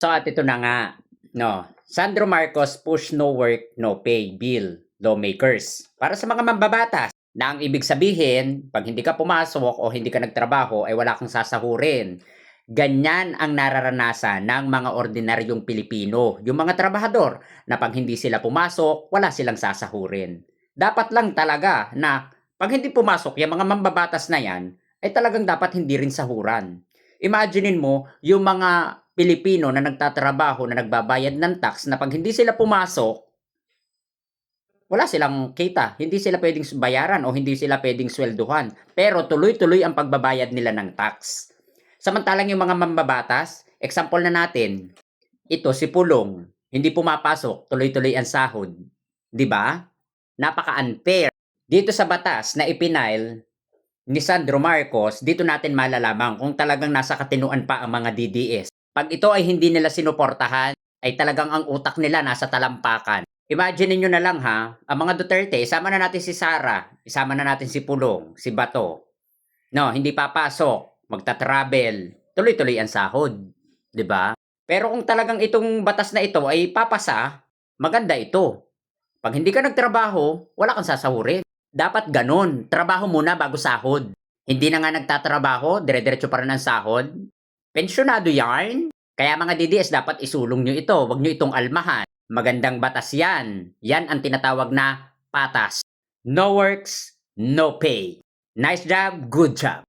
So at ito na nga, no, Sandro Marcos push no work, no pay bill lawmakers para sa mga mambabatas na ang ibig sabihin, pag hindi ka pumasok o hindi ka nagtrabaho ay wala kang sasahurin. Ganyan ang nararanasan ng mga ordinaryong Pilipino, yung mga trabahador na pag hindi sila pumasok, wala silang sasahurin. Dapat lang talaga na pag hindi pumasok yung mga mambabatas na yan, ay talagang dapat hindi rin sahuran. Imaginein mo yung mga Pilipino na nagtatrabaho na nagbabayad ng tax na pag hindi sila pumasok, wala silang kita. Hindi sila pwedeng bayaran o hindi sila pwedeng swelduhan. Pero tuloy-tuloy ang pagbabayad nila ng tax. Samantalang yung mga mambabatas, example na natin, ito si Pulong, hindi pumapasok, tuloy-tuloy ang sahod. 'Di ba? Napaka-unfair. Dito sa batas na ipinail ni Sandro Marcos, dito natin malalaman kung talagang nasa katinuan pa ang mga DDS. Pag ito ay hindi nila sinuportahan, ay talagang ang utak nila nasa talampakan. Imagine niyo na lang ha, ang mga Duterte, isama na natin si Sara, isama na natin si Pulong, si Bato. No, hindi papasok, magta-travel, tuloy-tuloy ang sahod, 'di ba? Pero kung talagang itong batas na ito ay papasa, maganda ito. Pag hindi ka nagtrabaho, wala kang sasahurin. Dapat ganun, trabaho muna bago sahod. Hindi na nga nagtatrabaho, dire-diretso pa rin ang sahod. Pensyonado yarn. Kaya mga DDS, dapat isulong nyo ito, wag nyo itong almahan. Magandang batas yan. Yan ang tinatawag na patas. No works, no pay. Nice job, good job.